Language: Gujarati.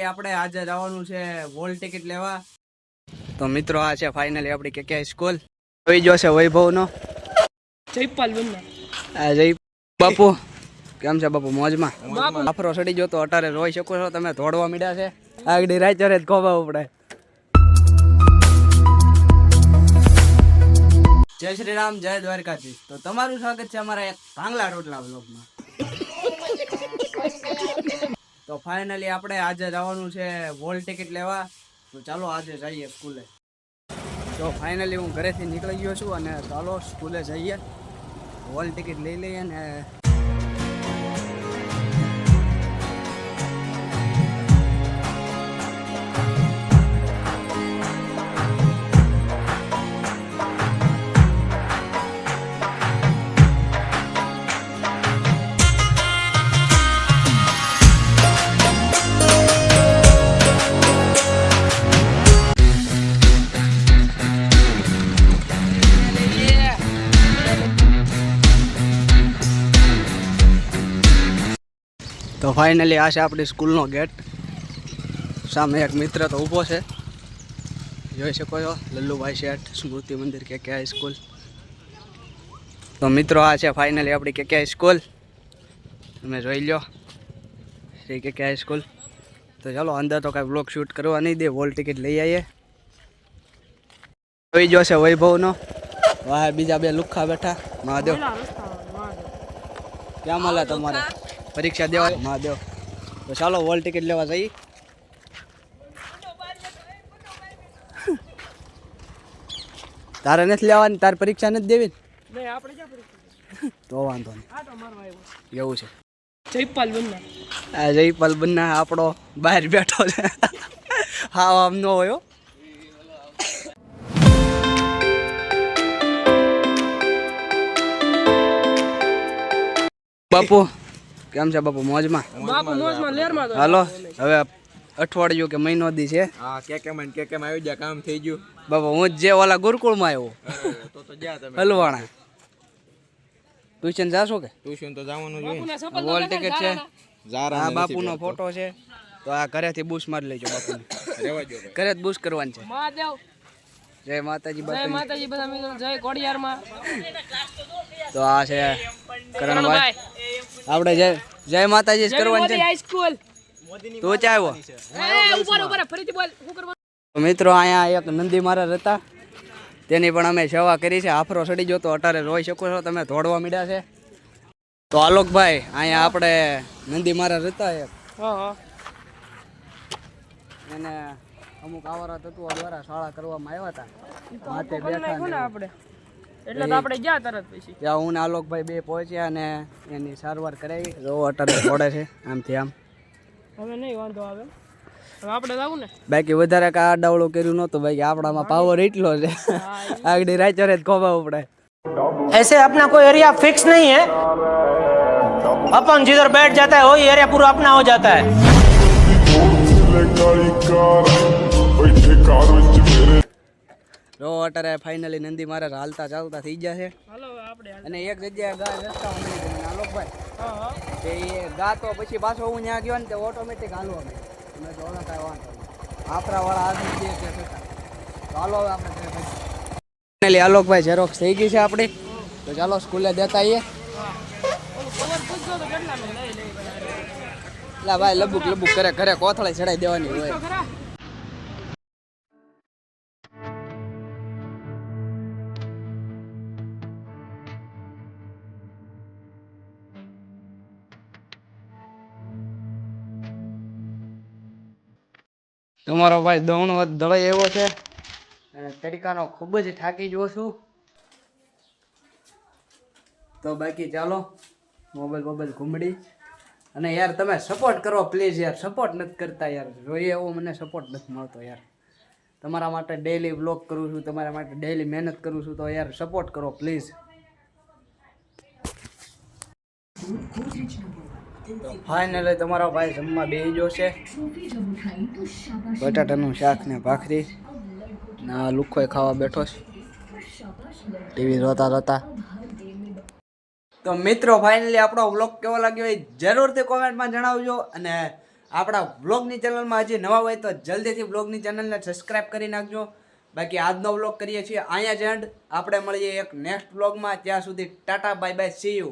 આપણે આજે જવાનું છે વોલ ટિકિટ લેવા. તો મિત્રો આ છે ફાઇનલી આપણી કે સ્કૂલ. જોઈ જોશે વૈભવ નો જયપાલ બન્ના. આ જય બાપુ કેમ છે બાપુ? મોજમાં. આફરો સડી ગયો તો અટારે રોઈ શકો છો તમે. ધોડવા મીડ્યા છે આગળ રાચરે જ ખોવાવું પડે. જય શ્રી રામ, જય દ્વારકાધીશ. તો તમારું સ્વાગત છે અમારા એક ભાંગલા રોટલા બ્લોગમાં. તો ફાઇનલી આપણે આજે જવાનું છે વોલ ટિકિટ લેવા. તો ચાલો આજે જઈએ સ્કૂલે. તો ફાઇનલી હું ઘરેથી નીકળી ગયો છું અને ચાલો સ્કૂલે જઈએ, વોલ ટિકિટ લઈ લઈએ ને તો ફાઇનલી આ છે આપણી સ્કૂલનો ગેટ. સામે એક મિત્ર તો ઊભો છે, જોઈ શકો છો, લલ્લુભાઈ શેઠ, સ્મૃતિ મંદિર કે હાઈસ્કૂલ. તો મિત્રો આ છે ફાઇનલી આપણી કે હાઈસ્કૂલ. તમે જોઈ લો શ્રી કે હાઈસ્કૂલ. તો ચાલો અંદર તો કાંઈ બ્લોગ શૂટ કરવા નહીં દે, વોલ ટિકિટ લઈ આવીએ. જોઈ જોશે વૈભવનો. વાહ બીજા બે લુખ્ખા બેઠા. મહાદેવ ક્યાં મળે તમારે પરીક્ષા દેવા? મહાદેવ. તો ચાલો વોલ ટિકિટ લેવા જઈએ. તારે નથી લેવાની? તારે પરીક્ષા નથી દેવી? તો વાંધો નહીં, એવું છે. જયપાલ બન્ના. આ જયપાલ બન્ના આપણો બહાર બેઠો છે. હા આમ ન હોય. બાપુ કેમ છે બાપુ? મોજમાં. બાપુ મોજમાં લેરમાં. હાલો હવે અઠવાડિયું કે મહિનો દી છે. હા કેકેમ આવી ગયા, કામ થઈ ગયું. બાપુ હું જે ઓલા ગુરુકુળમાં આવ્યો તો જા તમે હલવાણા. ટ્યુશન જાશો કે? ટ્યુશન તો જવાનું જોઈએ. વોલ ટિકિટ છે. જારા આ બાપુનો ફોટો છે. તો આ ઘરેથી બુશ મારી લેજો બાપુને. રહેવા દો ઘરે જ બુશ કરવાની છે. મહાદેવ. જય માતાજી જય બાપુ. માતાજી બધા મિત્રો. જય કોડિયારમાં. તો આ છે કરણભાઈ. આપણે જય માતાજી જ કરવાની છે. હાઈસ્કૂલ. તો ચા આવ્યો. ઉપર ઉપર ફરીથી બોલ. શું કરવાનું? મિત્રો અહીંયા એક નંદી મહારાજ હતા, તેની પણ અમે સેવા કરી છે. આફરો સડી ગયો તો અટારે રોઈ શકો છો તમે. ધોડવા મીડ્યા છે. તો આલોકભાઈ અહીંયા આપણે નંદી મહારાજ હતા એક, એને અમુક આવારા તત્વો દ્વારા શાળા કરવામાં આવ્યા હતા. માથે બેઠા ને આપણે એટલે તો આપણે ગયા તરત પછી. ત્યાં હું ને આલોકભાઈ બે પહોંચ્યા અને એની સારવાર કરાવી. જો અટારે ઘોડે છે આમથી આમ. હવે નહીં વાંધો આવે. હવે આપણે જાવું ને. બાકી વધારે કાંઈ આડાવડું કર્યું નહોતું. બાકી આપણામાં પાવર એટલો છે, આગળ રાચરે જ ખોવાવું પડે. ऐसे अपना कोई एरिया फिक्स नहीं है, अपन जिधर बैठ जाता है वही एरिया पूरा अपना हो जाता है. રો અટારે ફાઇનલી નંદી મહારાજ હાલતા ચાલતા થઈ ગયા છે. હાલો આપણે અને એક જગ્યાએ ગા રસ્તા મળી ગયો આલોકભાઈ. તે ગા તો પછી પાછો હું ત્યાં ગયો ને તે ઓટોમેટિક હાલવા માંડ્યો. મેં તો ઓલા કાંઈ વાંધો નહીં, આપણાવાળા આદમી જે છે છતાં. તો હાલો આપણે ફાઇનલી આલોકભાઈ ઝેરોક્સ થઈ ગઈ છે આપણી. તો ચાલો સ્કૂલે દેતા આવીએ. એટલે ભાઈ લબુક લબુક કરે ઘરે કોથળે ચડાઈ દેવાની હોય. તમારો ભાઈ દોણો દળાઈ એવો છે અને તડકાનો ખૂબ જ થાકી ગયો છું. તો બાકી ચાલો મોબાઈલ ઘૂમડી. અને યાર તમે સપોર્ટ કરો પ્લીઝ યાર. સપોર્ટ નથી કરતા યાર. જોઈએ એવો મને સપોર્ટ નથી મળતો યાર. તમારા માટે ડેઈલી વ્લોગ કરું છું, તમારા માટે ડેઈલી મહેનત કરું છું. તો યાર સપોર્ટ કરો પ્લીઝ. ફાઇનલી તમારો ભાઈ જમવા બેસી ગયો છે. બટાટાનું શાક ને ભાખરી. ના લુખોય ખાવા બેઠો છે ટીવી જોતા. તો મિત્રો ફાઇનલી આપણો વ્લોગ કેવો લાગ્યો એ જરૂરથી કોમેન્ટમાં જણાવજો. અને આપણા બ્લોગની ચેનલમાં હજી નવા હોય તો જલ્દીથી બ્લોગની ચેનલને સબસ્ક્રાઇબ કરી નાખજો. બાકી આજનો બ્લોગ કરીએ છીએ અહીંયા જ એન્ડ. આપણે મળીએ એક નેક્સ્ટ બ્લોગમાં. ત્યાં સુધી Tata bye bye see you.